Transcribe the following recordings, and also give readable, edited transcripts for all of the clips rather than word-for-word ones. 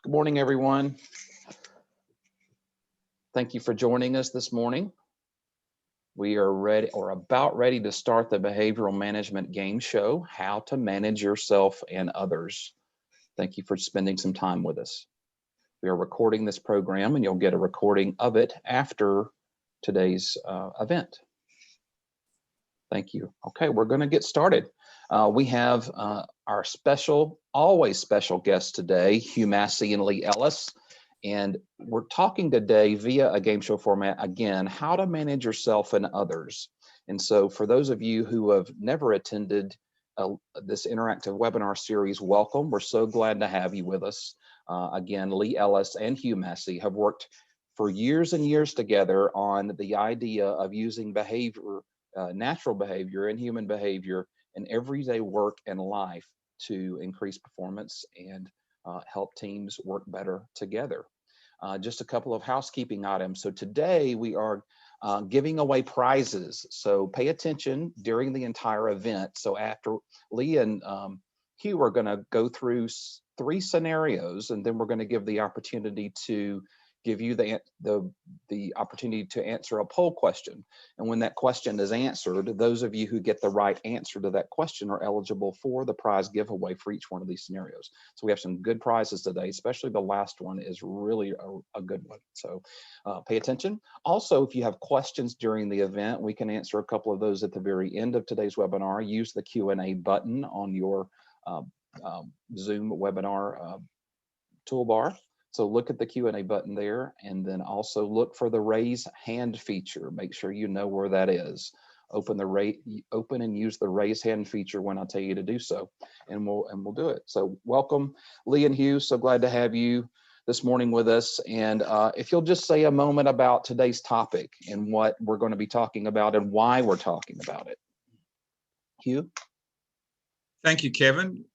Good morning, everyone. Thank you for joining us this morning. We are ready or about ready to start the behavioral management game show, How to Manage Yourself and Others. Thank you for spending some time with us. We are recording this program and you'll get a recording of it after today's event. Thank you. Okay, we're going to get started. We have our always special guests today, Hugh, Massie, and Lee Ellis. And we're talking today via a game show format, again, how to manage yourself and others. And so for those of you who have never attended this interactive webinar series, welcome. We're so glad to have you with us. Again, Lee Ellis and Hugh Massie have worked for years and years together on the idea of using behavior, natural behavior and human behavior in everyday work and life to increase performance and help teams work better together. Just a couple of housekeeping items. So today we are giving away prizes. So pay attention during the entire event. So after Lee and Hugh are going to go through 3 scenarios, and then we're going to give the opportunity to give you the opportunity to answer a poll question. And when that question is answered, those of you who get the right answer to that question are eligible for the prize giveaway for each one of these scenarios. So we have some good prizes today, especially the last one is really a good one. So pay attention. Also, if you have questions during the event, we can answer a couple of those at the very end of today's webinar. Use the Q&A button on your Zoom webinar toolbar. So look at the Q&A button there, and then also look for the raise hand feature. Make sure you know where that is. Open and use the raise hand feature when I tell you to do so, and we'll do it. So welcome, Lee and Hugh. So glad to have you this morning with us. And if you'll just say a moment about today's topic and what we're going to be talking about and why we're talking about it. Hugh. Thank you, Kevin.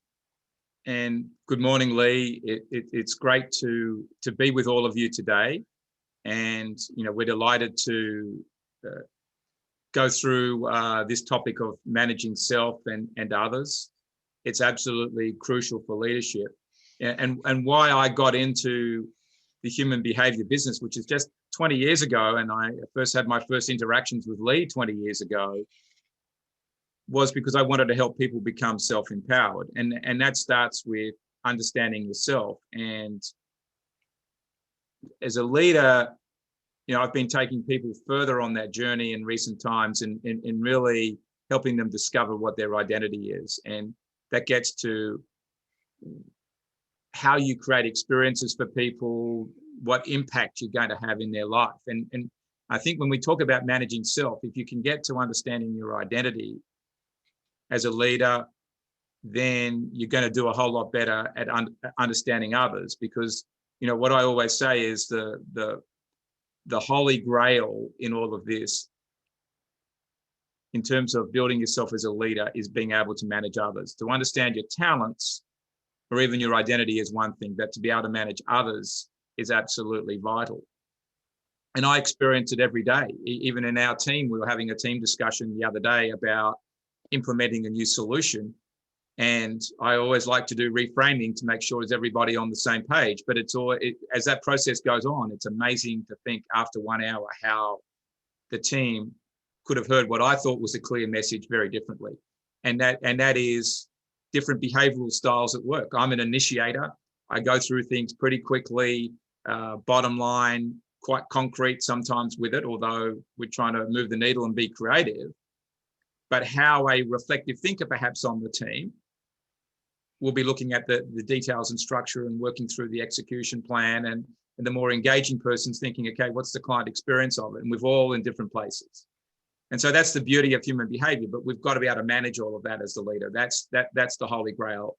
And good morning, Lee. It's great to be with all of you today. And, we're delighted to go through this topic of managing self and others. It's absolutely crucial for leadership. And why I got into the human behavior business, which is just 20 years ago, and I first had my first interactions with Lee 20 years ago, was because I wanted to help people become self-empowered. And that starts with understanding yourself. And as a leader, I've been taking people further on that journey in recent times and really helping them discover what their identity is. And that gets to how you create experiences for people, what impact you're going to have in their life. And I think when we talk about managing self, if you can get to understanding your identity as a leader, then you're going to do a whole lot better at understanding others. Because, what I always say is the holy grail in all of this, in terms of building yourself as a leader, is being able to manage others. To understand your talents or even your identity is one thing, but to be able to manage others is absolutely vital. And I experience it every day. Even in our team, we were having a team discussion the other day about implementing a new solution. And I always like to do reframing to make sure is everybody on the same page. But as that process goes on, it's amazing to think after 1 hour how the team could have heard what I thought was a clear message very differently. And that is different behavioral styles at work. I'm an initiator. I go through things pretty quickly, bottom line, quite concrete sometimes with it, although we're trying to move the needle and be creative. But how a reflective thinker perhaps on the team will be looking at the details and structure and working through the execution plan, and the more engaging person's thinking, okay, what's the client experience of it? And we're all in different places. And so that's the beauty of human behavior, but we've got to be able to manage all of that as the leader. That's the holy grail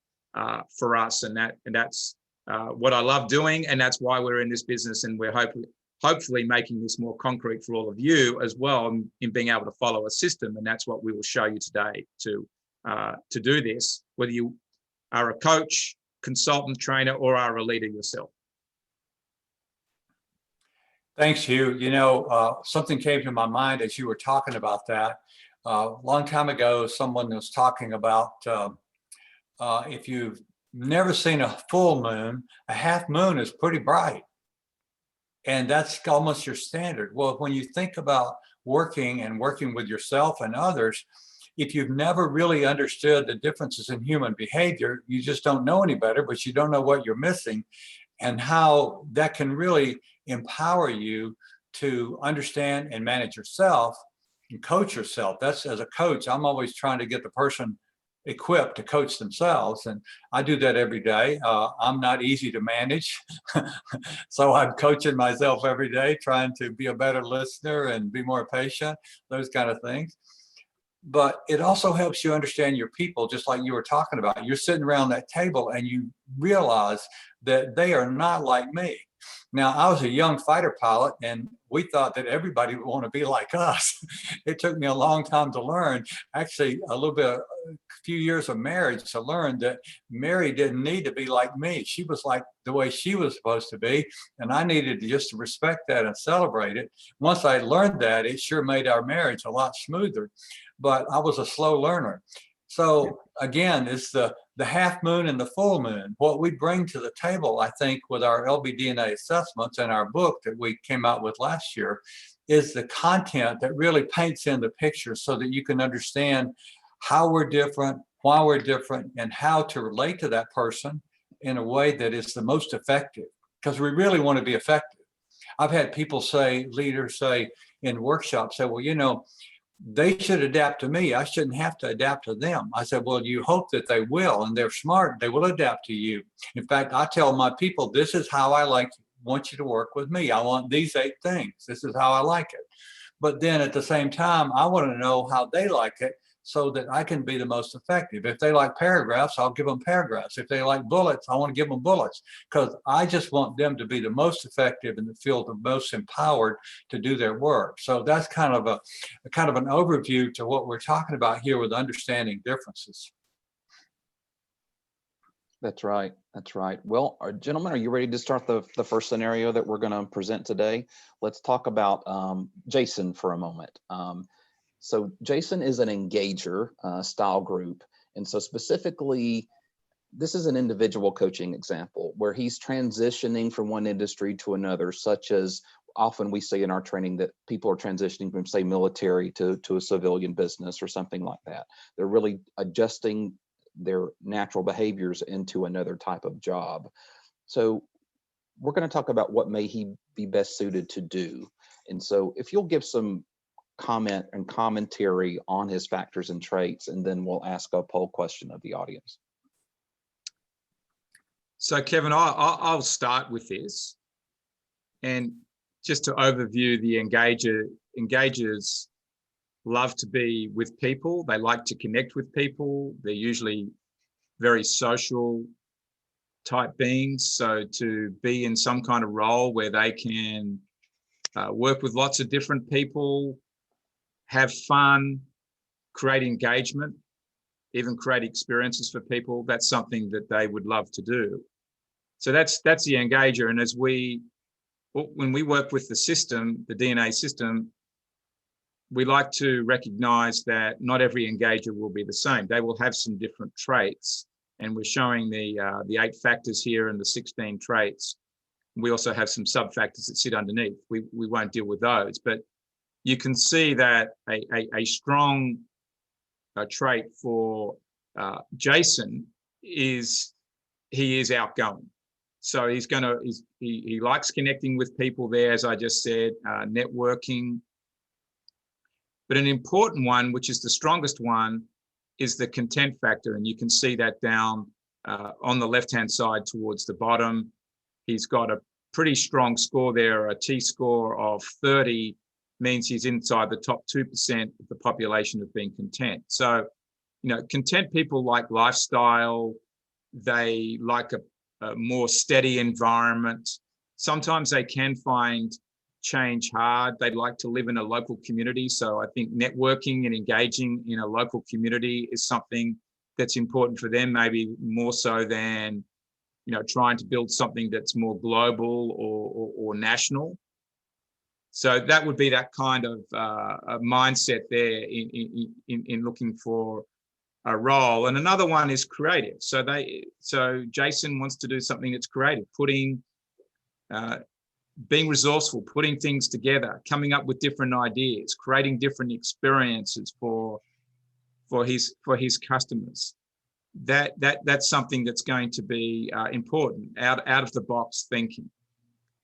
for us. And that's what I love doing. And that's why we're in this business, and we're hopefully making this more concrete for all of you as well in being able to follow a system. And that's what we will show you today to do this, whether you are a coach, consultant, trainer, or are a leader yourself. Thanks, Hugh. Something came to my mind as you were talking about that. A long time ago, someone was talking about if you've never seen a full moon. A half moon is pretty bright. And that's almost your standard. Well, when you think about working with yourself and others, if you've never really understood the differences in human behavior, you just don't know any better, but you don't know what you're missing and how that can really empower you to understand and manage yourself and coach yourself. That's, as a coach, I'm always trying to get the person equipped to coach themselves, and I do that every day. I'm not easy to manage, so I'm coaching myself every day, trying to be a better listener and be more patient, those kind of things. But it also helps you understand your people, just like you were talking about. You're sitting around that table and you realize that they are not like me. Now, I was a young fighter pilot, and we thought that everybody would want to be like us. It took me a long time to learn, actually a few years of marriage, to learn that Mary didn't need to be like me. She was like the way she was supposed to be, and I needed to just respect that and celebrate it. Once I learned that, it sure made our marriage a lot smoother, but I was a slow learner. So again, it's the half moon and the full moon. What we bring to the table, I think, with our LBDNA assessments and our book that we came out with last year, is the content that really paints in the picture so that you can understand how we're different, why we're different, and how to relate to that person in a way that is the most effective, because we really want to be effective. I've had people say, leaders say in workshops, say, well, you know, they should adapt to me. I shouldn't have to adapt to them. I said, well, you hope that they will, and they're smart. They will adapt to you. In fact, I tell my people, this is how I want you to work with me. I want these 8 things. This is how I like it. But then at the same time, I want to know how they like it so that I can be the most effective. If they like paragraphs, I'll give them paragraphs. If they like bullets, I want to give them bullets, because I just want them to be the most effective and to feel the most empowered to do their work. So that's kind of an overview to what we're talking about here with understanding differences. That's right. That's right. Well, gentlemen, are you ready to start the first scenario that we're going to present today? Let's talk about Jason for a moment. So Jason is an engager style group. And so specifically, this is an individual coaching example where he's transitioning from one industry to another, such as often we say in our training that people are transitioning from, say, military to a civilian business or something like that. They're really adjusting their natural behaviors into another type of job. So we're going to talk about what may he be best suited to do. And so if you'll give some comment and commentary on his factors and traits, and then we'll ask a poll question of the audience. So Kevin, I'll start with this. And just to overview the engagers love to be with people. They like to connect with people. They're usually very social type beings. So to be in some kind of role where they can work with lots of different people, have fun, create engagement, even create experiences for people, that's something that they would love to do. So that's the engager. And when we work with the system, the DNA system, we like to recognize that not every engager will be the same. They will have some different traits. And we're showing the 8 factors here and the 16 traits. We also have some sub-factors that sit underneath. We won't deal with those, but you can see that a strong trait for Jason is he is outgoing. So he likes connecting with people there, as I just said, networking. But an important one, which is the strongest one, is the content factor. And you can see that down on the left-hand side towards the bottom. He's got a pretty strong score there. A T-score of 30 means he's inside the top 2% of the population of being content. So, content people like lifestyle. They like a more steady environment. Sometimes they can find change hard. They'd like to live in a local community. So I think networking and engaging in a local community is something that's important for them, maybe more so than, trying to build something that's more global or national. So that would be that kind of a mindset there in looking for role. And another one is creative. So Jason wants to do something that's creative, being resourceful, putting things together, coming up with different ideas, creating different experiences for his customers. That's something that's going to be important. Out of the box thinking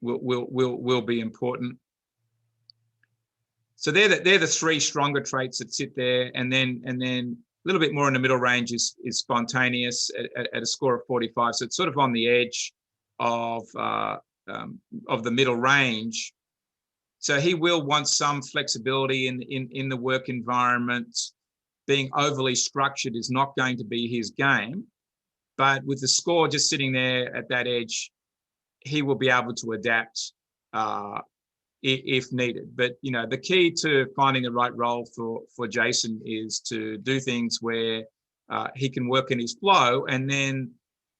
will be important. So they're the three stronger traits that sit there, and then a little bit more in the middle range is spontaneous at a score of 45. So it's sort of on the edge of the middle range. So he will want some flexibility in the work environment. Being overly structured is not going to be his game, but with the score just sitting there at that edge, he will be able to adapt if needed. But the key to finding the right role for Jason is to do things where he can work in his flow, and then,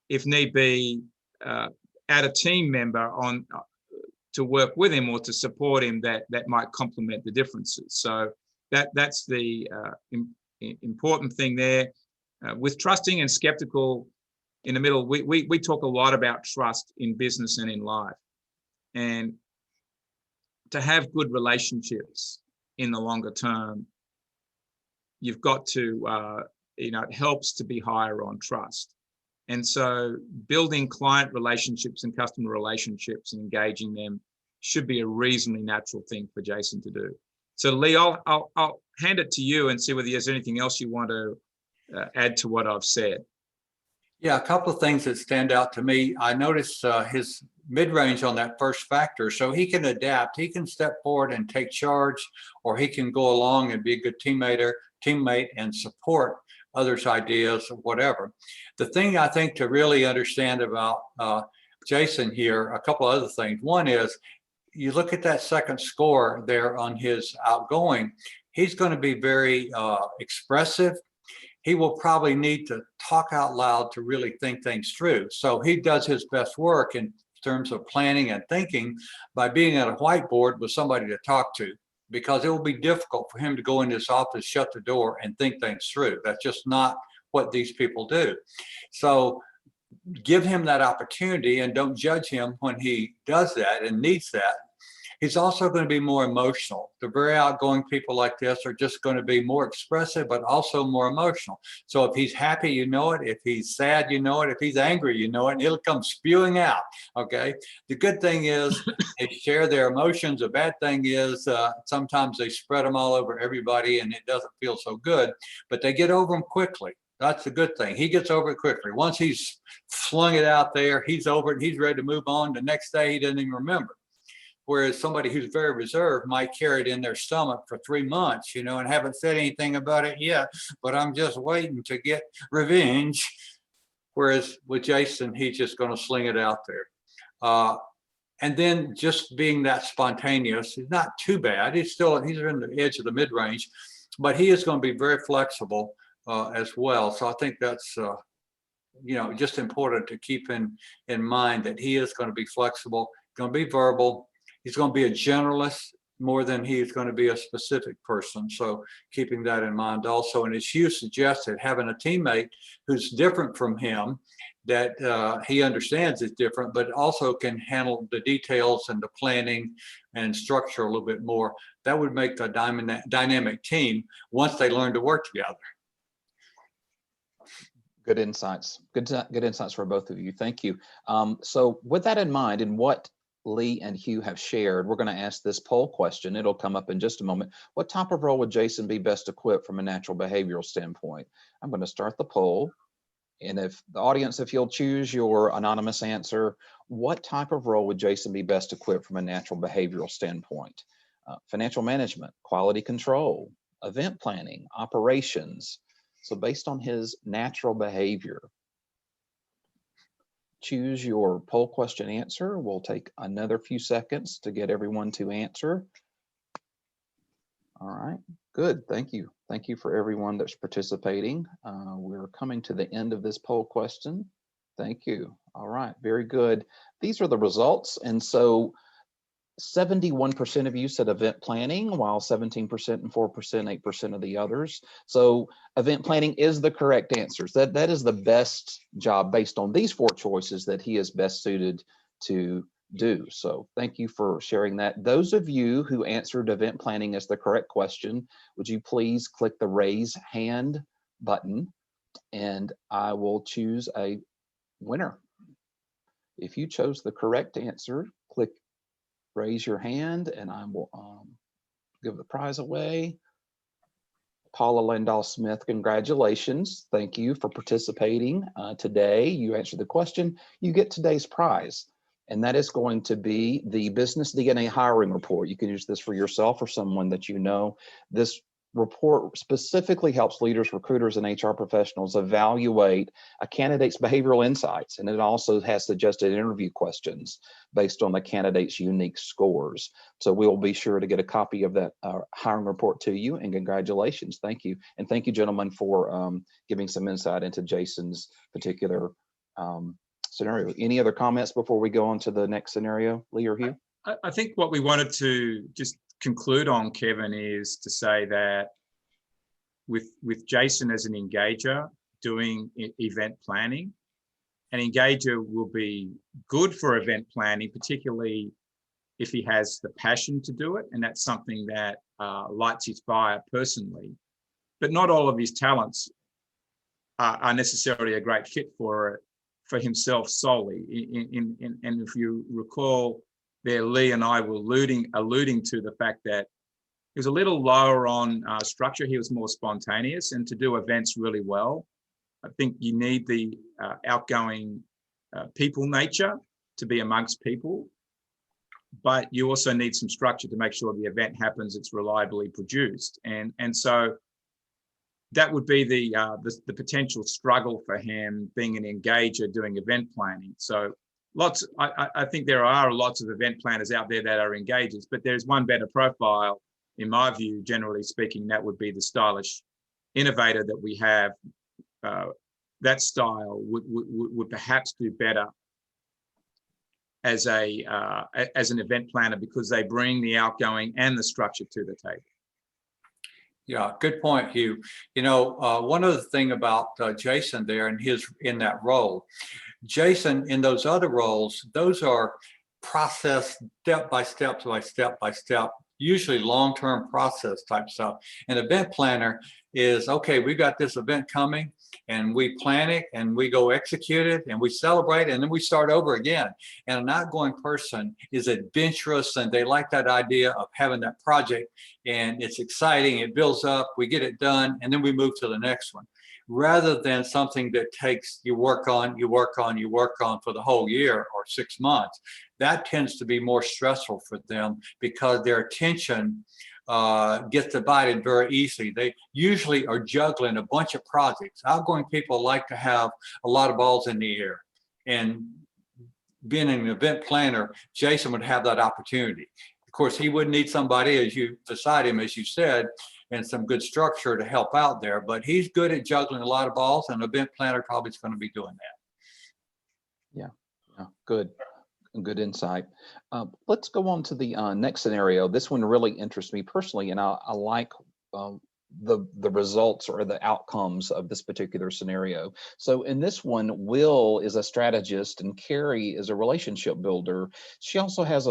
if need be, add a team member on to work with him or to support him that might complement the differences. So that's the important thing there. With trusting and skeptical in the middle, we talk a lot about trust in business and in life, and to have good relationships in the longer term, you've got to, it helps to be higher on trust. And so building client relationships and customer relationships and engaging them should be a reasonably natural thing for Jason to do. So Lee, I'll hand it to you and see whether there's anything else you want to add to what I've said. Yeah, a couple of things that stand out to me. I noticed his mid-range on that first factor, so he can adapt. He can step forward and take charge, or he can go along and be a good teammate and support others' ideas or whatever. The thing I think to really understand about Jason here, a couple of other things. One is, you look at that second score there on his outgoing, he's going to be very expressive. He will probably need to talk out loud to really think things through. So he does his best work in terms of planning and thinking by being at a whiteboard with somebody to talk to, because it will be difficult for him to go in his office, shut the door, and think things through. That's just not what these people do. So give him that opportunity and don't judge him when he does that and needs that. He's also going to be more emotional. The very outgoing people like this are just going to be more expressive, but also more emotional. So if he's happy, you know it. If he's sad, you know it. If he's angry, you know it. And it'll come spewing out. Okay. The good thing is they share their emotions. The bad thing is sometimes they spread them all over everybody and it doesn't feel so good, but they get over them quickly. That's the good thing. He gets over it quickly. Once he's flung it out there, he's over it. He's ready to move on. The next day, he doesn't even remember. Whereas somebody who's very reserved might carry it in their stomach for 3 months, and haven't said anything about it yet, but I'm just waiting to get revenge. Whereas with Jason, he's just going to sling it out there. And then just being that spontaneous is not too bad. He's in the edge of the mid-range, but he is going to be very flexible as well. So I think that's, just important to keep in mind that he is going to be flexible, going to be verbal. He's going to be a generalist more than he's going to be a specific person. So keeping that in mind also. And as Hugh suggested, having a teammate who's different from him, that he understands is different, but also can handle the details and the planning and structure a little bit more. That would make a dynamic team once they learn to work together. Good insights. Good insights for both of you. Thank you. So with that in mind, and what Lee and Hugh have shared, we're going to ask this poll question. It'll come up in just a moment. What type of role would Jason be best equipped from a natural behavioral standpoint? I'm going to start the poll. And if the audience, if you'll choose your anonymous answer, what type of role would Jason be best equipped from a natural behavioral standpoint? Financial management, quality control, event planning, operations. So based on his natural behavior, choose your poll question answer. We'll take another few seconds to get everyone to answer. All right, good, thank you. Thank you for everyone that's participating. We're coming to the end of this poll question. Thank you. All right, very good. These are the results. And so 71% of you said event planning, while 17% and 4%, 8% of the others. So event planning is the correct answers. That is the best job based on these 4 choices that he is best suited to do. So thank you for sharing that. Those of you who answered event planning as the correct question, would you please click the raise hand button and I will choose a winner. If you chose the correct answer, click raise your hand and I will give the prize away. Paula Landahl Smith, congratulations. Thank you for participating today. You answered the question. You get today's prize, and that is going to be the Business DNA Hiring Report. You can use this for yourself or someone that you know. This report specifically helps leaders, recruiters, and HR professionals evaluate a candidate's behavioral insights, and it also has suggested interview questions based on the candidate's unique scores. So we'll be sure to get a copy of that hiring report to you, and congratulations. Thank you. And thank you, gentlemen, for giving some insight into Jason's particular scenario. Any other comments before we go on to the next scenario, Lee or Hugh? I think what we wanted to just conclude on, Kevin, is to say that with Jason as an engager doing event planning, an engager will be good for event planning, particularly if he has the passion to do it, and that's something that lights his fire personally. But not all of his talents are necessarily a great fit for himself solely. And if you recall, there, Lee and I were alluding to the fact that he was a little lower on structure. He was more spontaneous, and to do events really well, I think you need the outgoing people nature to be amongst people, but you also need some structure to make sure the event happens, it's reliably produced. And so that would be the potential struggle for him being an engager doing event planning. So I think there are lots of event planners out there that are engagers, but there's one better profile, in my view, generally speaking, that would be the stylish innovator that we have. That style would perhaps do better as an event planner because they bring the outgoing and the structure to the table. Yeah, good point, Hugh. You know, one other thing about Jason there and in that role, Jason in those other roles, those are processed step by step by step by step, usually long-term process type stuff. An event planner is, okay, we got this event coming and we plan it and we go execute it and we celebrate and then we start over again. And an outgoing person is adventurous and they like that idea of having that project and it's exciting, it builds up, we get it done, and then we move to the next one. Rather than something that takes you work on for the whole year or 6 months. That tends to be more stressful for them because their attention gets divided very easily. They usually are juggling a bunch of projects. Outgoing people like to have a lot of balls in the air. And being an event planner, Jason would have that opportunity. Of course, he would need somebody beside him, as you said, and some good structure to help out there. But he's good at juggling a lot of balls, and an event planner probably is going to be doing that. Yeah, good insight. Let's go on to the next scenario. This one really interests me personally, and I like the results or the outcomes of this particular scenario. So in this one, Will is a strategist and Carrie is a relationship builder. She also has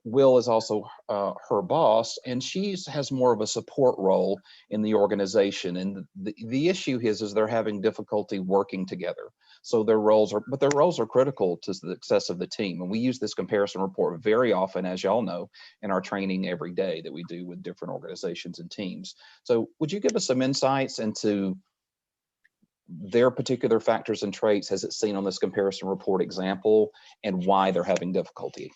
Will is also her boss, and she has more of a support role in the organization. And the issue is they're having difficulty working together. So their roles are critical to the success of the team. And we use this comparison report very often, as y'all know, in our training every day that we do with different organizations and teams. So would you give us some insights into their particular factors and traits as it's seen on this comparison report example and why they're having difficulty?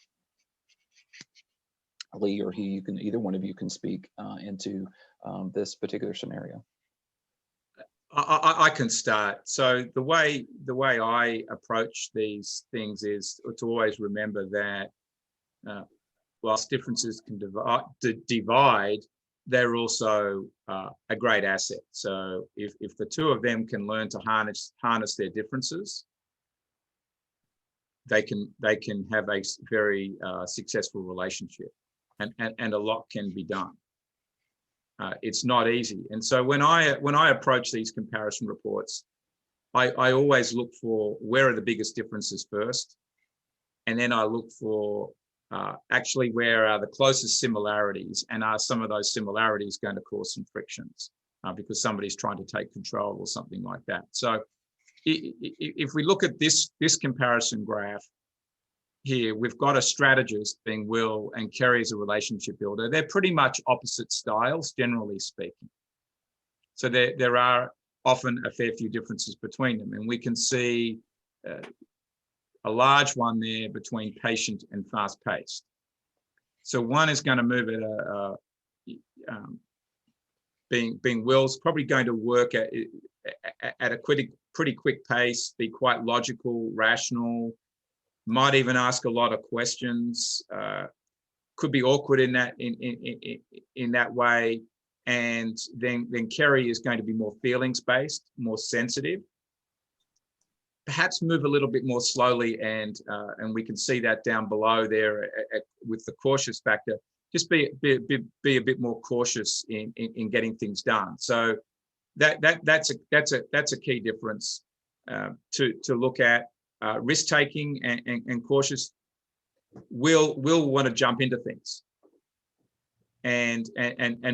Lee or Hugh, either one of you can speak into this particular scenario. I can start. So the way I approach these things is to always remember that whilst differences can divide, they're also a great asset. So if the two of them can learn to harness their differences, they can have a very successful relationship, and a lot can be done. It's not easy, and so when I approach these comparison reports, I always look for where are the biggest differences first, and then I look for actually where are the closest similarities, and are some of those similarities going to cause some frictions because somebody's trying to take control or something like that. So if we look at this comparison graph here, we've got a strategist being Will, and Kerry is a relationship builder. They're pretty much opposite styles, generally speaking. So there are often a fair few differences between them, and we can see a large one there between patient and fast-paced. So one is going to move at being Will's probably going to work at a pretty quick pace, be quite logical, rational, might even ask a lot of questions, could be awkward in that way. And then Kerry is going to be more feelings-based, more sensitive, perhaps move a little bit more slowly, and we can see that down below there with the cautious factor. Just be a bit more cautious in getting things done. So that's a key difference to look at. Risk taking and cautious. Will want to jump into things and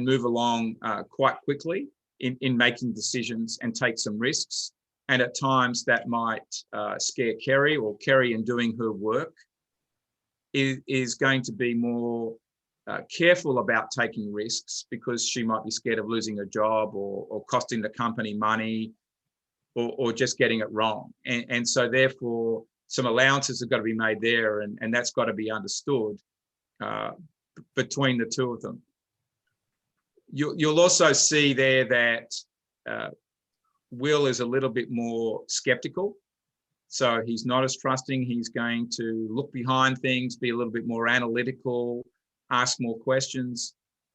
move along quite quickly in making decisions and take some risks. And at times that might scare Kerry, or Kerry in doing her work is going to be more careful about taking risks because she might be scared of losing a job or costing the company money or just getting it wrong. And so therefore some allowances have got to be made there, and that's got to be understood between the two of them. You'll also see there that Will is a little bit more skeptical. So he's not as trusting. He's going to look behind things, be a little bit more analytical, ask more questions.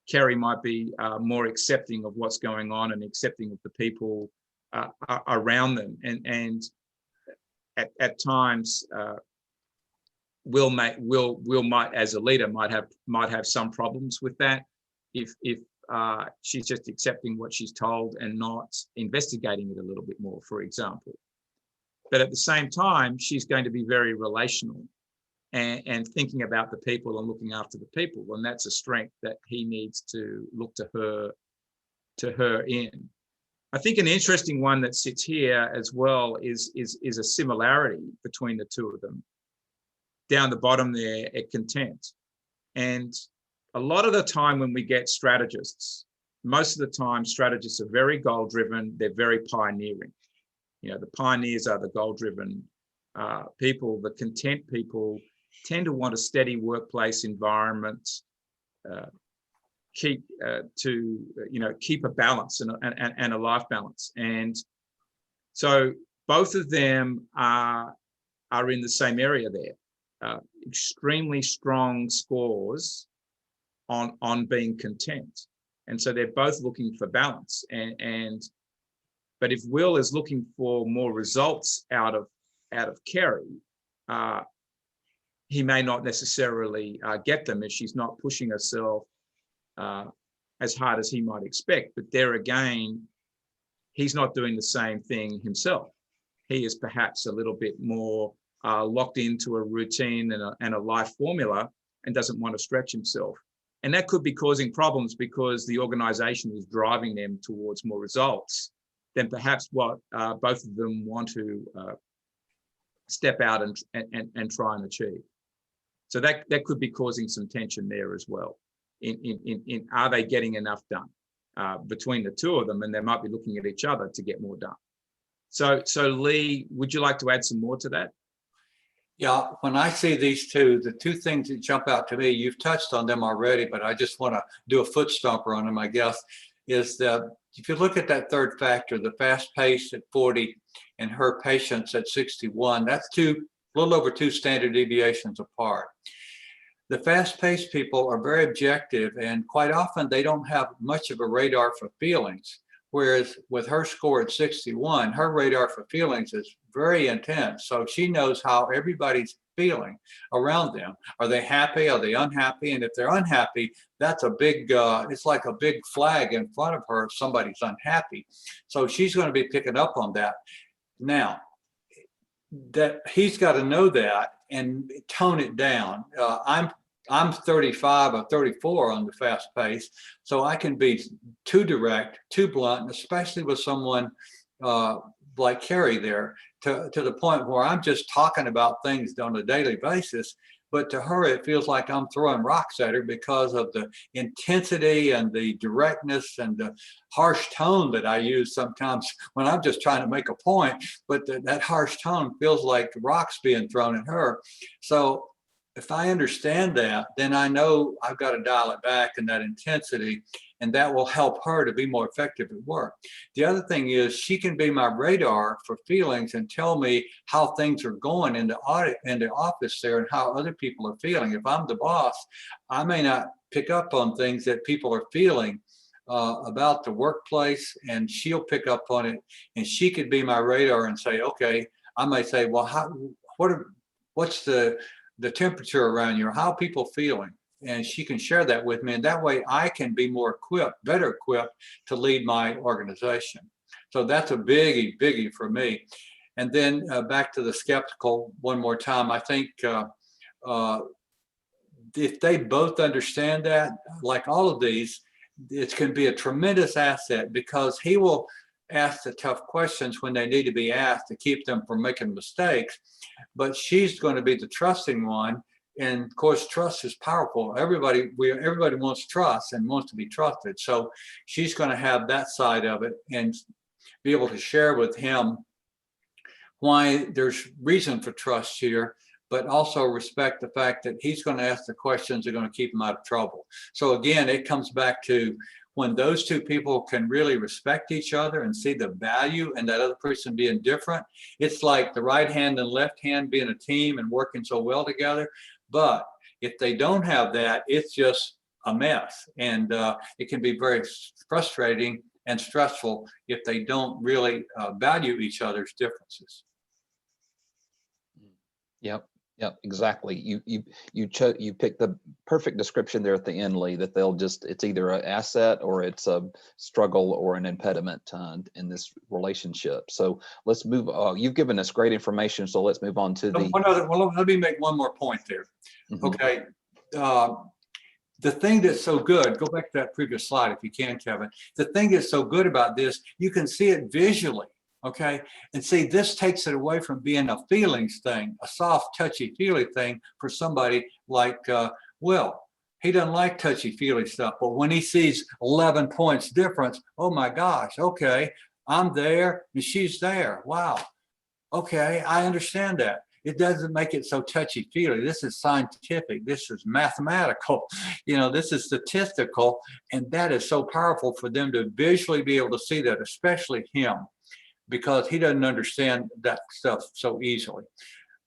Kerry might be more accepting of what's going on and accepting of the people around them. And at times, Will might, as a leader, might have some problems with that if she's just accepting what she's told and not investigating it a little bit more, for example. But at the same time, she's going to be very relational and thinking about the people and looking after the people, and that's a strength that he needs to look to her in. I think an interesting one that sits here as well is a similarity between the two of them. Down the bottom there at content. And a lot of the time when we get strategists, most of the time strategists are very goal-driven, they're very pioneering. You know, the pioneers are the goal-driven people. The content people tend to want a steady workplace environment, keep a balance and a life balance. And so both of them are in the same area there. Extremely strong scores on being content, and so they're both looking for balance. But if Will is looking for more results out of Kerry, he may not necessarily get them if she's not pushing herself as hard as he might expect. But there again, he's not doing the same thing himself. He is perhaps a little bit more locked into a routine and a life formula and doesn't want to stretch himself. And that could be causing problems because the organization is driving them towards more results than perhaps what both of them want to step out and try and achieve. So that could be causing some tension there as well. In are they getting enough done between the two of them, and they might be looking at each other to get more done. So Lee, would you like to add some more to that? Yeah, when I see these two, the two things that jump out to me, you've touched on them already, but I just want to do a foot stomper on them, I guess, is that if you look at that third factor, the fast pace at 40 and her patience at 61, that's a little over 2 standard deviations apart. The fast-paced people are very objective, and quite often they don't have much of a radar for feelings, Whereas with her score at 61, her radar for feelings is very intense. So she knows how everybody's feeling around them. Are they happy? Are they unhappy? And if they're unhappy, that's a big, it's like a big flag in front of her if somebody's unhappy. So she's going to be picking up on that. Now, that he's got to know that and tone it down. I'm 35 or 34 on the fast pace, so I can be too direct, too blunt, especially with someone like Carrie there, to the point where I'm just talking about things on a daily basis. But to her, it feels like I'm throwing rocks at her because of the intensity and the directness and the harsh tone that I use sometimes when I'm just trying to make a point. But that harsh tone feels like rocks being thrown at her. So if I understand that, then I know I've got to dial it back in that intensity, and that will help her to be more effective at work. The other thing is she can be my radar for feelings and tell me how things are going in the office there and how other people are feeling. If I'm the boss, I may not pick up on things that people are feeling about the workplace, and she'll pick up on it, and she could be my radar and say, okay, I might say, well, what's the temperature around you, or how people feeling, and she can share that with me, and that way I can be better equipped to lead my organization. So that's a biggie for me. And then back to the skeptical one more time. I think if they both understand that, like all of these, it can be a tremendous asset, because he will ask the tough questions when they need to be asked to keep them from making mistakes. But she's going to be the trusting one. And of course, trust is powerful. Everybody wants trust and wants to be trusted. So she's going to have that side of it and be able to share with him why there's reason for trust here, but also respect the fact that he's going to ask the questions that are going to keep him out of trouble. So again, it comes back to when those two people can really respect each other and see the value in that other person being different. It's like the right hand and left hand being a team and working so well together. But if they don't have that, it's just a mess. And it can be very frustrating and stressful if they don't really value each other's differences. Yep, exactly. You picked the perfect description there at the end, Lee, that it's either an asset or it's a struggle or an impediment in this relationship. So let's move. You've given us great information, so let's move on to let me make one more point there. Mm-hmm. Okay. The thing that's so good, go back to that previous slide if you can, Kevin. The thing that's so good about this, you can see it visually. Okay. And see, this takes it away from being a feelings thing, a soft, touchy feely thing for somebody like Will. He doesn't like touchy feely stuff, but when he sees 11 points difference, oh my gosh, okay, I'm there and she's there. Wow. Okay, I understand that. It doesn't make it so touchy feely. This is scientific. This is mathematical. This is statistical. And that is so powerful for them to visually be able to see that, especially him, because he doesn't understand that stuff so easily.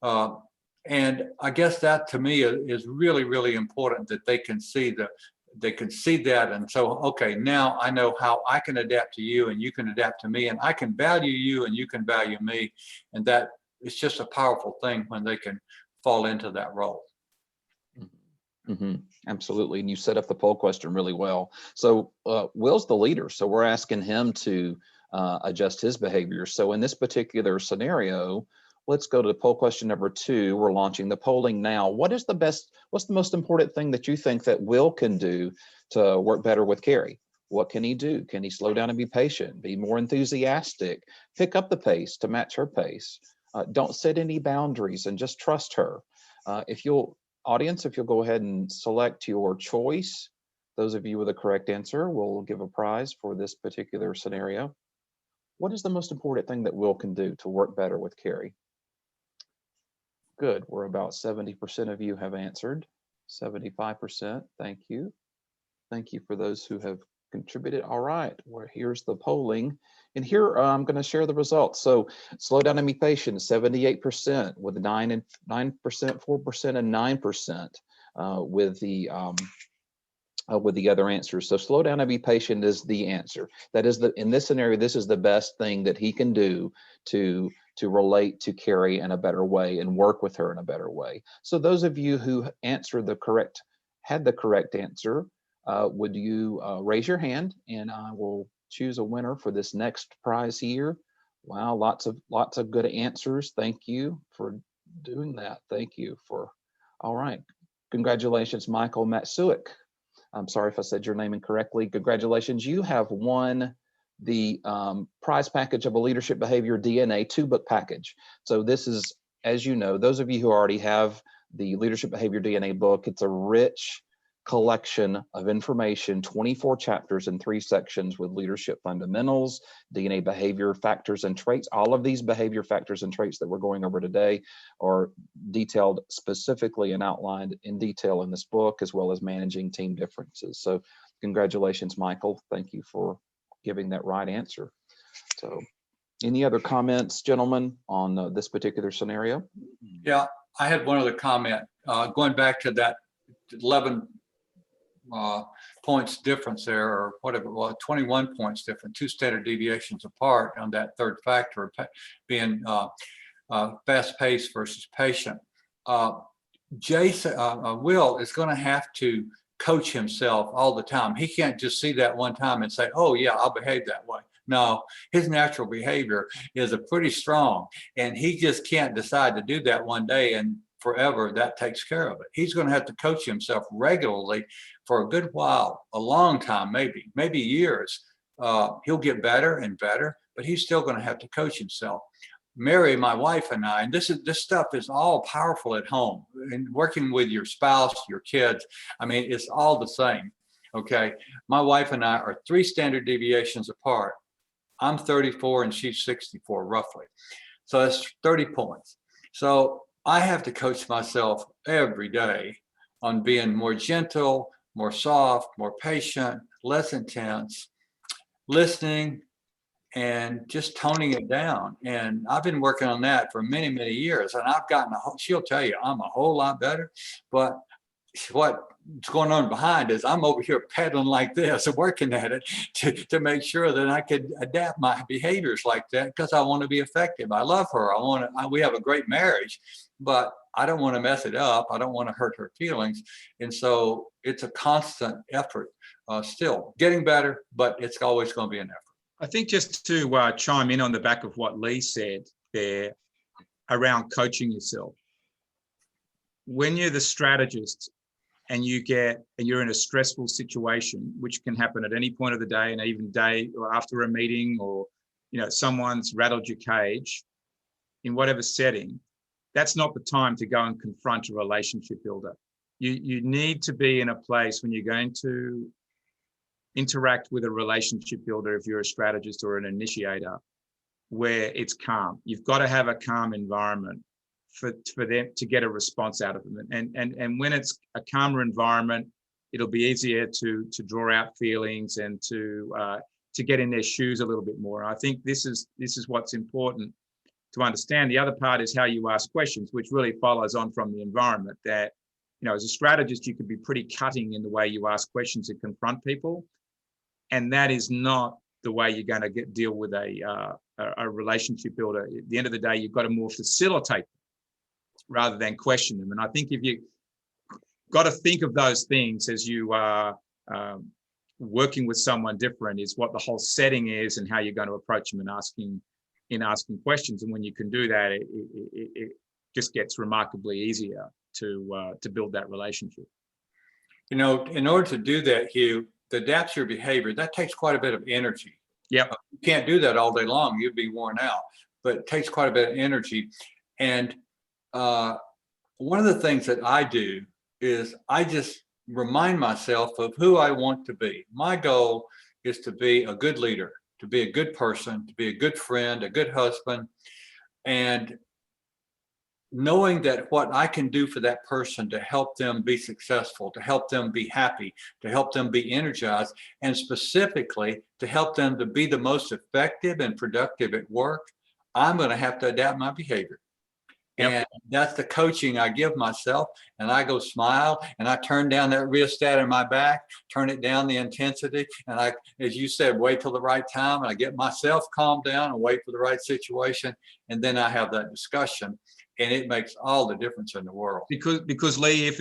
And I guess that to me is really, really important, that they can see that. And so, okay, now I know how I can adapt to you and you can adapt to me, and I can value you and you can value me. And that it's just a powerful thing when they can fall into that role. Mm-hmm. Absolutely. And you set up the poll question really well. So Will's the leader. So we're asking him to adjust his behavior. So in this particular scenario, let's go to poll question number 2. We're launching the polling now. What's the most important thing that you think that Will can do to work better with Carrie? What can he do? Can he slow down and be patient, be more enthusiastic, pick up the pace to match her pace? Don't set any boundaries and just trust her. If you'll go ahead and select your choice, those of you with the correct answer will give a prize for this particular scenario. What is the most important thing that Will can do to work better with Carrie? Good. We're about 70% of you have answered. 75%. Thank you. Thank you for those who have contributed. All right. Well, here's the polling. And here I'm going to share the results. So slow down and be patient, 78%, with 9%, 4%, and 9% with the with the other answers. So slow down and be patient is the answer. That is in this scenario, this is the best thing that he can do to relate to Carrie in a better way and work with her in a better way. So those of you who had the correct answer, would you raise your hand, and I will choose a winner for this next prize here. Wow, lots of good answers. Thank you for doing that. Thank you for, all right. Congratulations, Michael Matsuik. I'm sorry if I said your name incorrectly. Congratulations, you have won the prize package of a Leadership Behavior DNA 2-book package. So this is, as you know, those of you who already have the Leadership Behavior DNA book, it's a rich collection of information, 24 chapters in 3 sections with leadership fundamentals, DNA behavior factors and traits. All of these behavior factors and traits that we're going over today are detailed specifically and outlined in detail in this book, as well as managing team differences. So congratulations, Michael. Thank you for giving that right answer. So any other comments, gentlemen, on this particular scenario? Yeah, I had one other comment. Going back to that 11 points difference there, or whatever it was, 21 points different, 2 standard deviations apart on that third factor being fast paced versus patient. Will is going to have to coach himself all the time. He can't just see that one time and say, oh yeah, I'll behave that way. No, his natural behavior is a pretty strong, and he just can't decide to do that one day and forever. That takes care of it. He's going to have to coach himself regularly for a good while, a long time, maybe years. He'll get better and better, but he's still going to have to coach himself. Mary, my wife, and I, and this stuff is all powerful at home, and working with your spouse, your kids. I mean, it's all the same. Okay, my wife and I are 3 standard deviations apart. I'm 34 and she's 64, roughly. So that's 30 points. So I have to coach myself every day on being more gentle, more soft, more patient, less intense, listening, and just toning it down. And I've been working on that for many, many years. And I've gotten she'll tell you I'm a whole lot better, but what's going on behind is I'm over here pedaling like this and working at it to make sure that I could adapt my behaviors like that, because I want to be effective. I love her. We have a great marriage, but I don't want to mess it up. I don't want to hurt her feelings. And so it's a constant effort, still getting better, but it's always going to be an effort. I think just to chime in on the back of what Lee said there around coaching yourself. When you're the strategist and you're in a stressful situation, which can happen at any point of the day, and even day or after a meeting, or someone's rattled your cage in whatever setting, that's not the time to go and confront a relationship builder. You need to be in a place when you're going to interact with a relationship builder, if you're a strategist or an initiator, where it's calm. You've got to have a calm environment for them to get a response out of them. And when it's a calmer environment, it'll be easier to draw out feelings and to get in their shoes a little bit more. I think this is what's important to understand. The other part is how you ask questions, which really follows on from the environment. That, as a strategist, you could be pretty cutting in the way you ask questions and confront people. And that is not the way you're going to deal with a relationship builder. At the end of the day, you've got to more facilitate rather than question them. And I think if you got to think of those things as you are working with someone different, is what the whole setting is and how you're going to approach them in asking questions. And when you can do that, it just gets remarkably easier to build that relationship. In order to do that, Hugh, to adapt your behavior, that takes quite a bit of energy. Yep. You can't do that all day long. You'd be worn out, but it takes quite a bit of energy. And one of the things that I do is I just remind myself of who I want to be. My goal is to be a good leader, to be a good person, to be a good friend, a good husband, and knowing that what I can do for that person to help them be successful, to help them be happy, to help them be energized, and specifically to help them to be the most effective and productive at work, I'm going to have to adapt my behavior. Yep. And that's the coaching I give myself. And I go smile and I turn down that rheostat in my back, turn it down the intensity. And I, as you said, wait till the right time. And I get myself calmed down and wait for the right situation. And then I have that discussion. And it makes all the difference in the world. Because Lee, if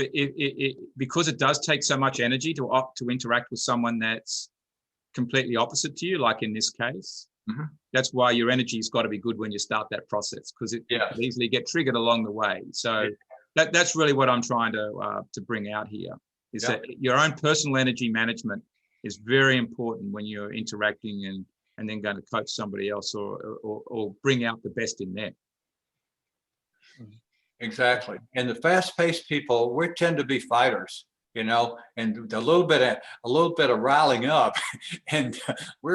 because it does take so much energy to interact with someone that's completely opposite to you, like in this case, that's why your energy's got to be good when you start that process, because it can easily get triggered along the way. So that's really what I'm trying to bring out here, is that your own personal energy management is very important when you're interacting and then going to coach somebody else or bring out the best in them. Exactly. And the fast-paced people, we tend to be fighters, you know, and a little bit of riling up, and we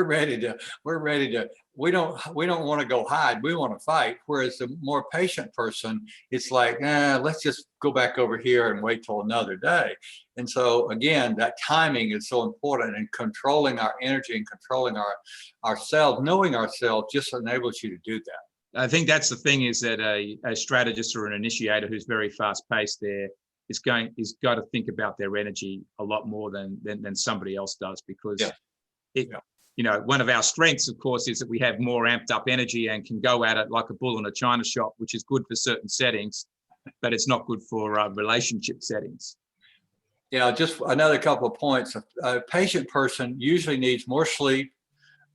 don't want to go hide. We want to fight. Whereas the more patient person, it's like, let's just go back over here and wait till another day. And so again, that timing is so important, and controlling our energy and controlling ourselves, knowing ourselves, just enables you to do that. I think that's the thing, is that a strategist or an initiator who's very fast paced there is got to think about their energy a lot more than somebody else does, because you know, one of our strengths, of course, is that we have more amped up energy and can go at it like a bull in a china shop, which is good for certain settings, but it's not good for relationship settings. Yeah, just another couple of points. A patient person usually needs more sleep.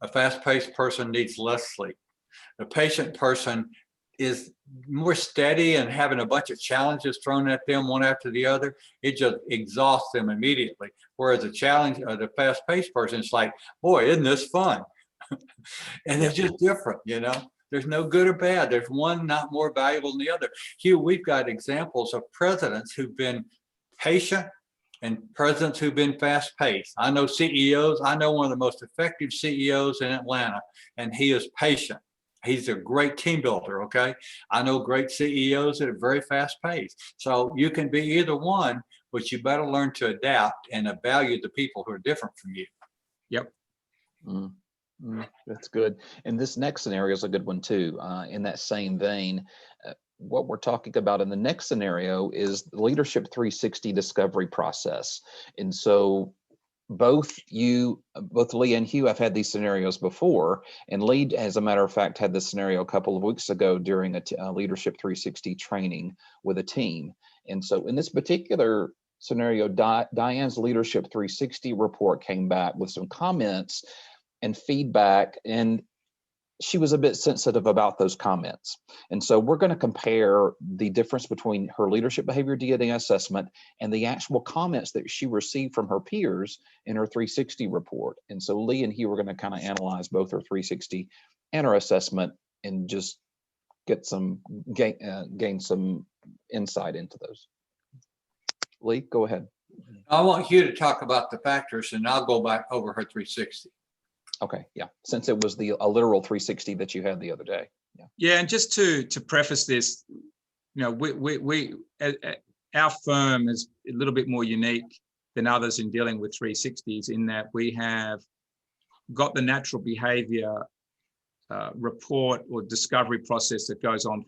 A fast-paced person needs less sleep. The patient person is more steady and having a bunch of challenges thrown at them one after the other. It just exhausts them immediately. Whereas the fast-paced person is like, boy, isn't this fun? And it's just different, you know. There's no good or bad. There's one not more valuable than the other. Hugh, we've got examples of presidents who've been patient and presidents who've been fast-paced. I know CEOs. I know one of the most effective CEOs in Atlanta, and he is patient. He's a great team builder, okay? I know great CEOs that are very fast-paced. So you can be either one, but you better learn to adapt and value the people who are different from you. Yep. That's good. And this next scenario is a good one too. In that same vein, what we're talking about in the next scenario is the Leadership 360 discovery process. And so both Lee and Hugh have had these scenarios before, and Lee, as a matter of fact, had this scenario a couple of weeks ago during a Leadership 360 training with a team. And so in this particular scenario, Diane's Leadership 360 report came back with some comments and feedback, and she was a bit sensitive about those comments. And so we're going to compare the difference between her leadership behavior DNA assessment and the actual comments that she received from her peers in her 360 report. And so Lee and Hugh are going to kind of analyze both her 360 and her assessment and just get some gain some insight into those. Lee, go ahead. I want Hugh to talk about the factors, and I'll go back over her 360. Okay, yeah, since it was a literal 360 that you had the other day. Yeah, and just to preface this, you know, we our firm is a little bit more unique than others in dealing with 360s, in that we have got the natural behavior report or discovery process that goes on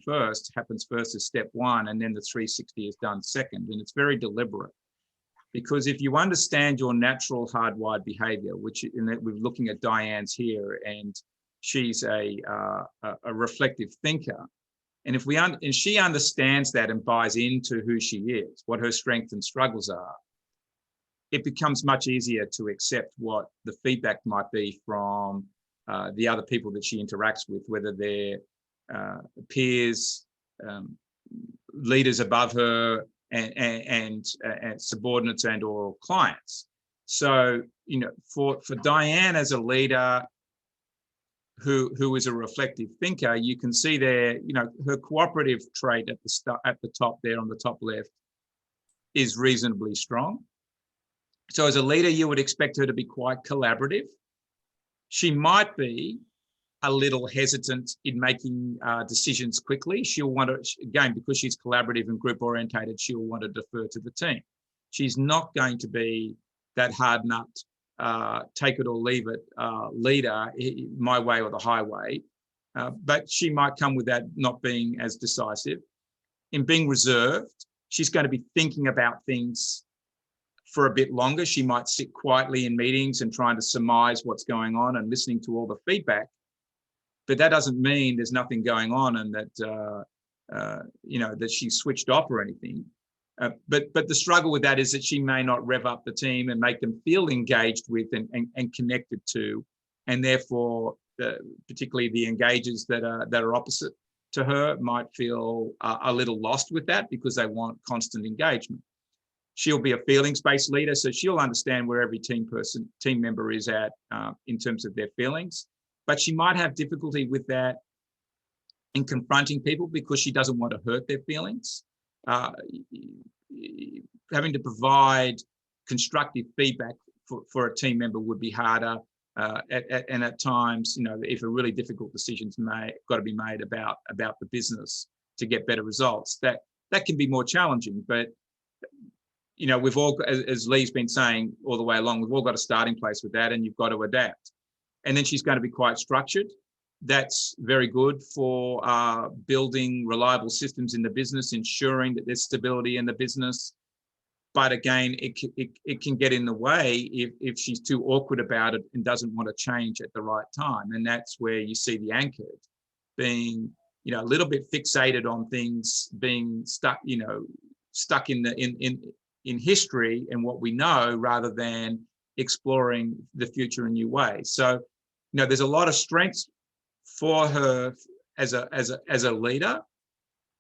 happens first as step one, and then the 360 is done second, and it's very deliberate. Because if you understand your natural hardwired behavior, which in that we're looking at Diane's here, and she's a reflective thinker, and if she understands that and buys into who she is, what her strengths and struggles are, it becomes much easier to accept what the feedback might be from the other people that she interacts with, whether they're peers, leaders above her, and subordinates and or clients. So, you know, for Diane as a leader who is a reflective thinker, you can see there, you know, her cooperative trait at the top there on the top left is reasonably strong. So as a leader, you would expect her to be quite collaborative. She might be a little hesitant in making decisions quickly. She'll want to, again, because she's collaborative and group orientated, she'll want to defer to the team. She's not going to be that hard nut, take it or leave it leader, my way or the highway. But she might come with that not being as decisive. in being reserved, she's going to be thinking about things for a bit longer. She might sit quietly in meetings and trying to surmise what's going on and listening to all the feedback. But that doesn't mean there's nothing going on and that that she's switched off or anything. But the struggle with that is that she may not rev up the team and make them feel engaged with and connected to, and therefore, particularly the engagers that are opposite to her might feel a little lost with that because they want constant engagement. She'll be a feelings-based leader, so she'll understand where every team member is at in terms of their feelings. But she might have difficulty with that in confronting people because she doesn't want to hurt their feelings. Having to provide constructive feedback for a team member would be harder. And at times, if a really difficult decision's got to be made about the business to get better results, that can be more challenging. But we've all, as Lee's been saying all the way along, we've all got a starting place with that, and you've got to adapt. And then she's going to be quite structured. That's very good for building reliable systems in the business, ensuring that there's stability in the business. But again, it can get in the way if she's too awkward about it and doesn't want to change at the right time. And that's where you see the anchored being, a little bit fixated on things, being stuck in history and what we know, rather than exploring the future in new ways. So, there's a lot of strengths for her as a leader.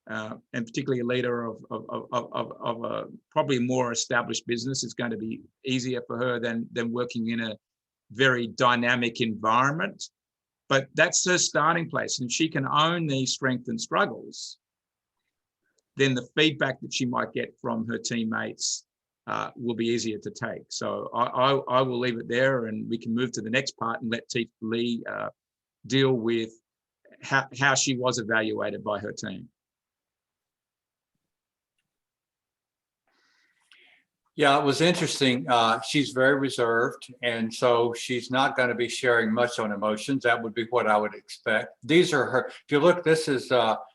And particularly a leader of a probably more established business. Is going to be easier for her than working in a very dynamic environment. But that's her starting place, and she can own these strengths and struggles. Then the feedback that she might get from her teammates will be easier to take. So I will leave it there, and we can move to the next part and let Lee deal with how she was evaluated by her team. Yeah, it was interesting. She's very reserved, and so she's not going to be sharing much on emotions. That would be what I would expect. These are her. If you look, this is up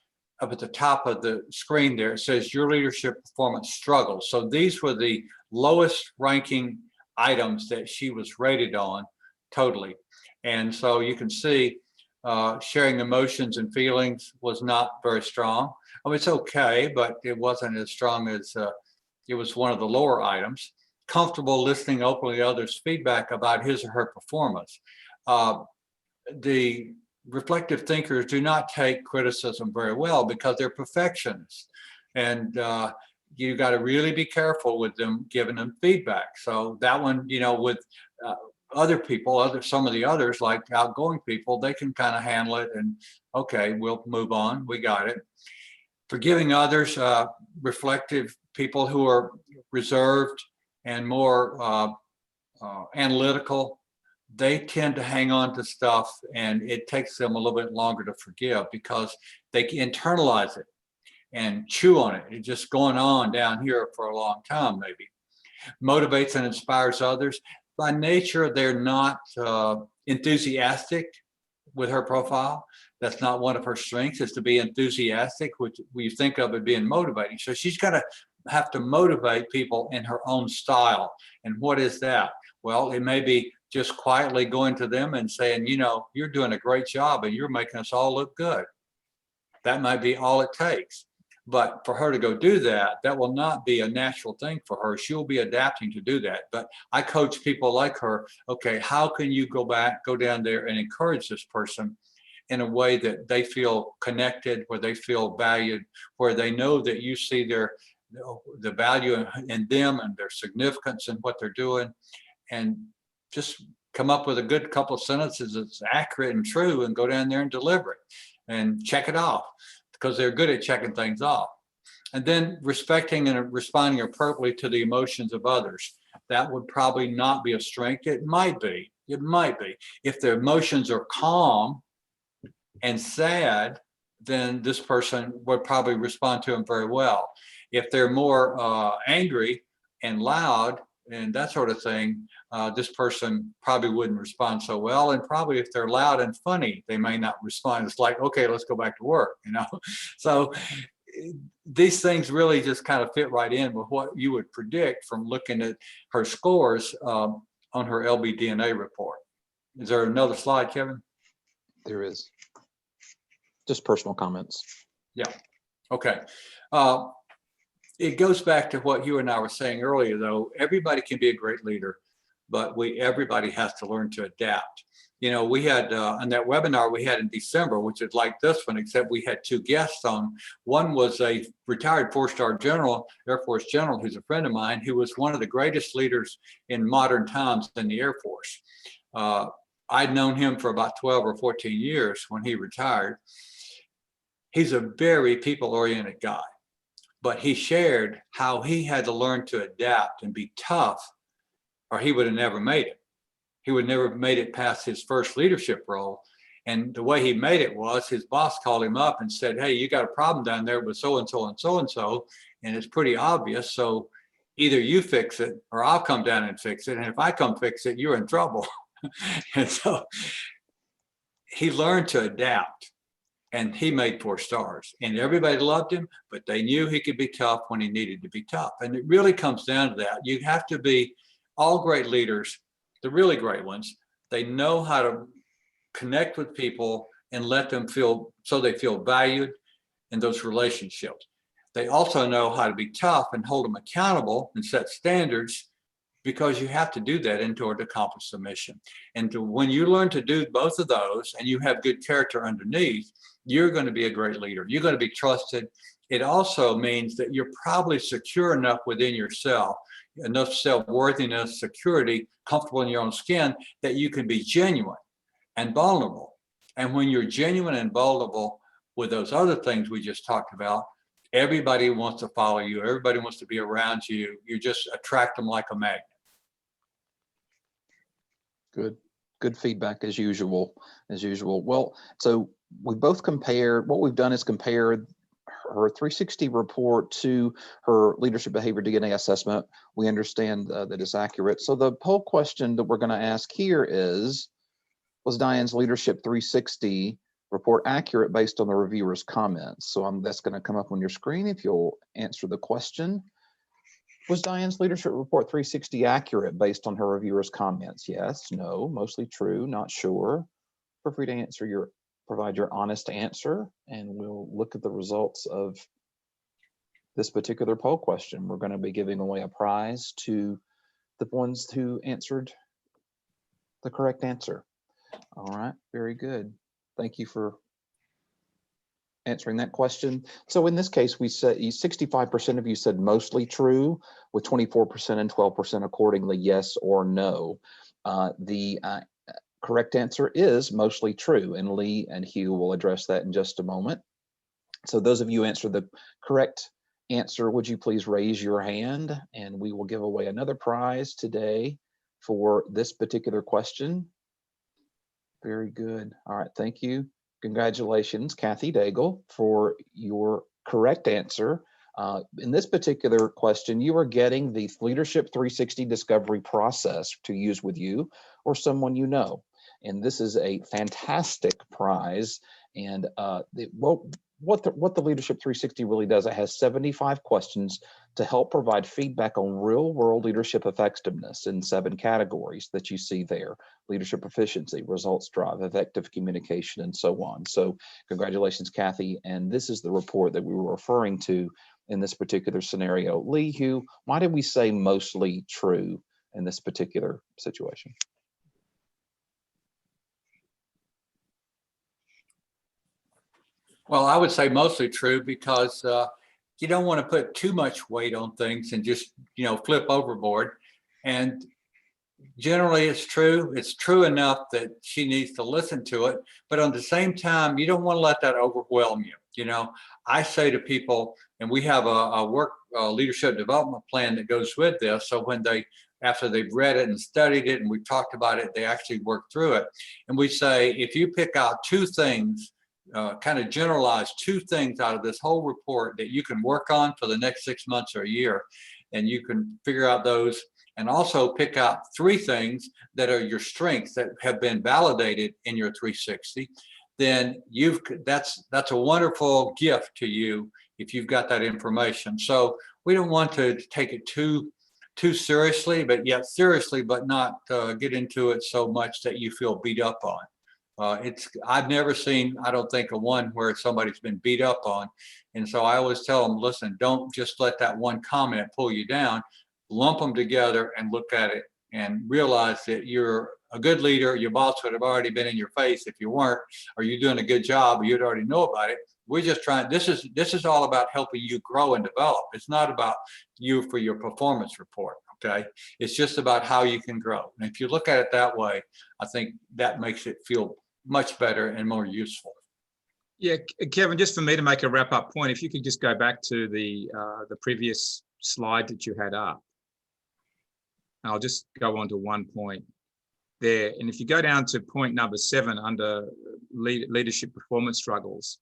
at the top of the screen there. It says your leadership performance struggles. So these were the lowest ranking items that she was rated on totally. And so you can see sharing emotions and feelings was not very strong. I mean, it's okay, but it wasn't as strong as it was one of the lower items. Comfortable listening openly to others' feedback about his or her performance. The reflective thinkers do not take criticism very well because they're perfectionists. And you got to really be careful with them giving them feedback. So that one, with other people, some of the others, like outgoing people, they can kind of handle it and, okay, we'll move on. We got it. Forgiving others, reflective people who are reserved and more analytical, they tend to hang on to stuff, and it takes them a little bit longer to forgive because they internalize it and chew on it. It's just going on down here for a long time, maybe. Motivates and inspires others. By nature, they're not enthusiastic with her profile. That's not one of her strengths, is to be enthusiastic, which we think of as being motivating. So she's got to have to motivate people in her own style. And what is that? Well, it may be just quietly going to them and saying, you're doing a great job and you're making us all look good. That might be all it takes. But for her to go do that, that will not be a natural thing for her. She'll be adapting to do that. But I coach people like her. Okay, how can you go down there and encourage this person in a way that they feel connected, where they feel valued, where they know that you see the value in them and their significance in what they're doing, and just come up with a good couple of sentences that's accurate and true and go down there and deliver it and check it off, because they're good at checking things off. And then respecting and responding appropriately to the emotions of others. That would probably not be a strength. It might be. If their emotions are calm and sad, then this person would probably respond to them very well. If they're more angry and loud and that sort of thing, this person probably wouldn't respond so well. And probably if they're loud and funny, they may not respond. It's like, okay, let's go back to work, So these things really just kind of fit right in with what you would predict from looking at her scores on her LBDNA report. Is there another slide, Kevin? There is. Just personal comments. Yeah. Okay. It goes back to what you and I were saying earlier, though. Everybody can be a great leader, but everybody has to learn to adapt. You know, we had on that webinar we had in December, which is like this one, except we had two guests on. One was a retired four-star general, Air Force general, who's a friend of mine, who was one of the greatest leaders in modern times in the Air Force. I'd known him for about 12 or 14 years when he retired. He's a very people-oriented guy, but he shared how he had to learn to adapt and be tough, or he would have never made it. He would never have made it past his first leadership role. And the way he made it was his boss called him up and said, hey, you got a problem down there with so-and-so and so-and-so, and it's pretty obvious. So either you fix it or I'll come down and fix it. And if I come fix it, you're in trouble. And so he learned to adapt, and he made 4 stars, and everybody loved him, but they knew he could be tough when he needed to be tough. And it really comes down to that. You have to be, all great leaders, the really great ones, they know how to connect with people and let them feel, so they feel valued in those relationships. They also know how to be tough and hold them accountable and set standards, because you have to do that in order to accomplish the mission. And when you learn to do both of those and you have good character underneath, you're going to be a great leader. You're going to be trusted. It also means that you're probably secure enough within yourself, enough self-worthiness, security, comfortable in your own skin, that you can be genuine and vulnerable. And when you're genuine and vulnerable with those other things we just talked about, everybody wants to follow you. Everybody wants to be around you. You just attract them like a magnet. Good feedback as usual. Well, so we both compared, what we've done is compared her 360 report to her leadership behavior DNA assessment. We understand that it's accurate. So the poll question that we're going to ask here is, was Diane's leadership 360 report accurate based on the reviewer's comments? So that's going to come up on your screen if you'll answer the question. Was Diane's leadership report 360 accurate based on her reviewer's comments? Yes, no, mostly true, not sure. Feel free to provide your honest answer, and we'll look at the results of this particular poll question. We're going to be giving away a prize to the ones who answered the correct answer. All right, very good. Thank you for answering that question. So in this case, we said 65% of you said mostly true, with 24% and 12% accordingly yes or no. The correct answer is mostly true, and Lee and Hugh will address that in just a moment. So those of you who answered the correct answer, would you please raise your hand, and we will give away another prize today for this particular question. Very good. All right, thank you. Congratulations, Kathy Daigle, for your correct answer. In this particular question, you are getting the Leadership 360 Discovery process to use with you or someone you know. And this is a fantastic prize. And what the Leadership 360 really does, it has 75 questions to help provide feedback on real-world leadership effectiveness in 7 categories that you see there: leadership proficiency, results drive, effective communication, and so on. So congratulations, Kathy. And this is the report that we were referring to in this particular scenario. Lee, Hugh, why did we say mostly true in this particular situation? Well, I would say mostly true because you don't want to put too much weight on things and just, flip overboard. And generally it's true. It's true enough that she needs to listen to it. But at the same time, you don't want to let that overwhelm you. I say to people, and we have a work leadership development plan that goes with this. So when after they've read it and studied it and we've talked about it, they actually work through it. And we say, if you pick out 2 things, kind of generalize 2 things out of this whole report that you can work on for the next 6 months or a year, and you can figure out those, and also pick out 3 things that are your strengths that have been validated in your 360, then that's a wonderful gift to you if you've got that information. So we don't want to take it too seriously, but yet seriously, but not get into it so much that you feel beat up on. I've never seen, I don't think, a one where somebody's been beat up on. And so I always tell them, listen, don't just let that one comment pull you down. Lump them together and look at it and realize that you're a good leader. Your boss would have already been in your face if you weren't, or you're doing a good job, or you'd already know about it. We're just trying, this is all about helping you grow and develop. It's not about you for your performance report. Okay. It's just about how you can grow. And if you look at it that way, I think that makes it feel much better and more useful. Yeah, Kevin, just for me to make a wrap up point, if you could just go back to the previous slide that you had up. I'll just go on to one point there. And if you go down to point number 7 under leadership performance struggles,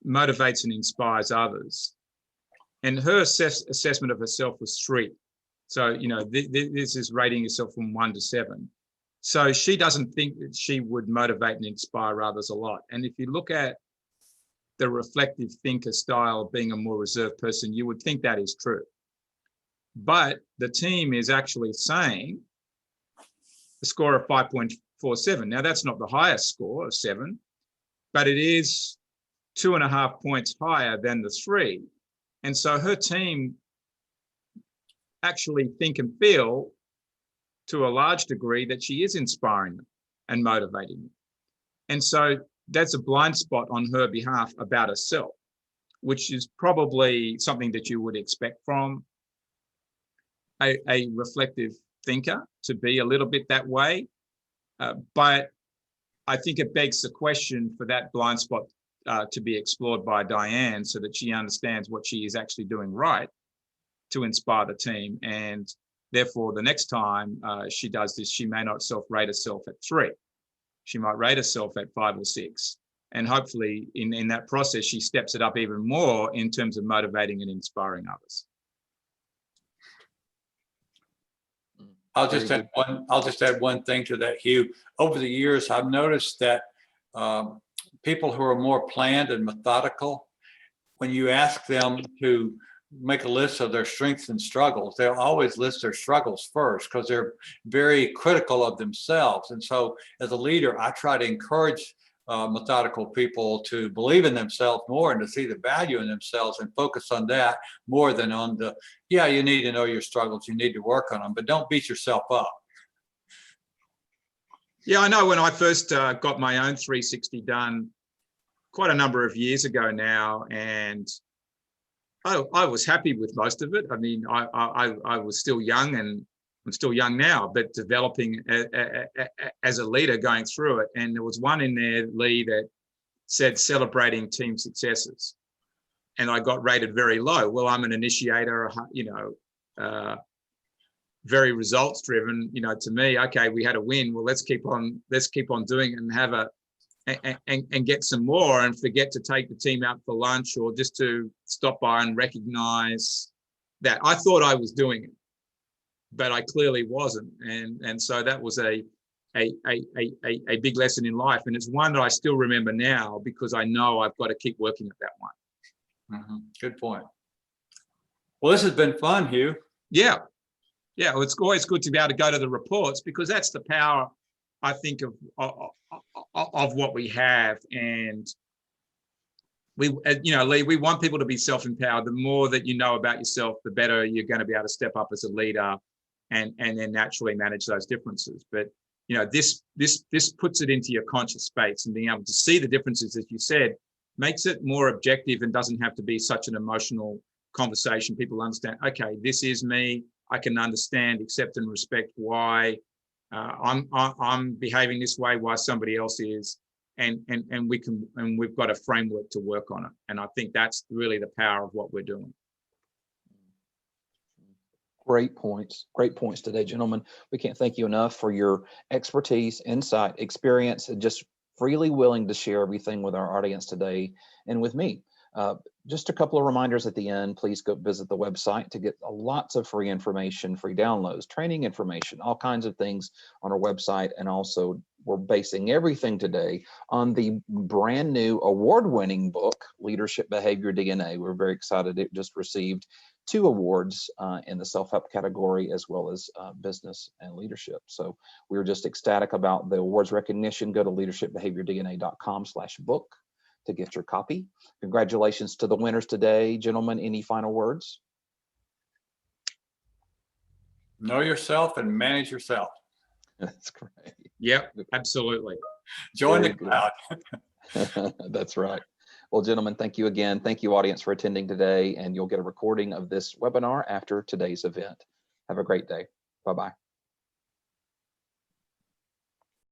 motivates and inspires others. And her assessment of herself was 3. So, you know, this is rating yourself from 1 to 7. So she doesn't think that she would motivate and inspire others a lot. And if you look at the reflective thinker style of being a more reserved person, you would think that is true. But the team is actually saying a score of 5.47. Now, that's not the highest score of 7, but it is 2.5 points higher than the 3. And so her team actually think and feel to a large degree that she is inspiring them and motivating them. And so that's a blind spot on her behalf about herself, which is probably something that you would expect from a reflective thinker, to be a little bit that way. But I think it begs the question for that blind spot to be explored by Diane, so that she understands what she is actually doing right to inspire the team. And therefore, the next time she does this, she may not rate herself at 3. She might rate herself at 5 or 6. And hopefully in that process, she steps it up even more in terms of motivating and inspiring others. I'll just add one thing to that, Hugh. Over the years, I've noticed that people who are more planned and methodical, when you ask them to make a list of their strengths and struggles, they'll always list their struggles first, because they're very critical of themselves. And so as a leader, I try to encourage methodical people to believe in themselves more and to see the value in themselves and focus on that more than on the, yeah, you need to know your struggles, you need to work on them, but don't beat yourself up. Yeah, I know when I first got my own 360 done quite a number of years ago now, and I was happy with most of it. I mean, I was still young, and I'm still young now, but developing as a leader going through it. And there was one in there, Lee, that said celebrating team successes. And I got rated very low. Well, I'm an initiator, you know, very results driven, you know, to me, okay, we had a win. Well, let's keep on doing it and have and get some more, and forget to take the team out for lunch or just to stop by and recognize that. I thought I was doing it, but I clearly wasn't. And so that was a big lesson in life. And it's one that I still remember now, because I know I've got to keep working at that one. Mm-hmm. Good point. Well, this has been fun, Hugh. Yeah. Yeah. Well, it's always good to be able to go to the reports, because that's the power, I think, of what we have. And we, you know, Lee, we want people to be self-empowered. The more that you know about yourself, the better you're going to be able to step up as a leader and then naturally manage those differences. But, you know, this puts it into your conscious space, and being able to see the differences, as you said, makes it more objective and doesn't have to be such an emotional conversation. People understand, okay, this is me. I can understand, accept and respect why I'm behaving this way, why somebody else is, and we've got a framework to work on it. And I think that's really the power of what we're doing. Great points today, gentlemen. We can't thank you enough for your expertise, insight, experience, and just freely willing to share everything with our audience today and with me. Just a couple of reminders at the end. Please go visit the website to get lots of free information, free downloads, training information, all kinds of things on our website, and also we're basing everything today on the brand new award-winning book, Leadership Behavior DNA. We're very excited. It just received 2 awards in the self-help category, as well as business and leadership. So we're just ecstatic about the awards recognition. Go to leadershipbehaviordna.com/book to get your copy. Congratulations to the winners today. Gentlemen, any final words? Know yourself and manage yourself. That's great. Yep, absolutely. Join Very the crowd. That's right. Well, gentlemen, thank you again. Thank you, audience, for attending today, and you'll get a recording of this webinar after today's event. Have a great day. Bye-bye.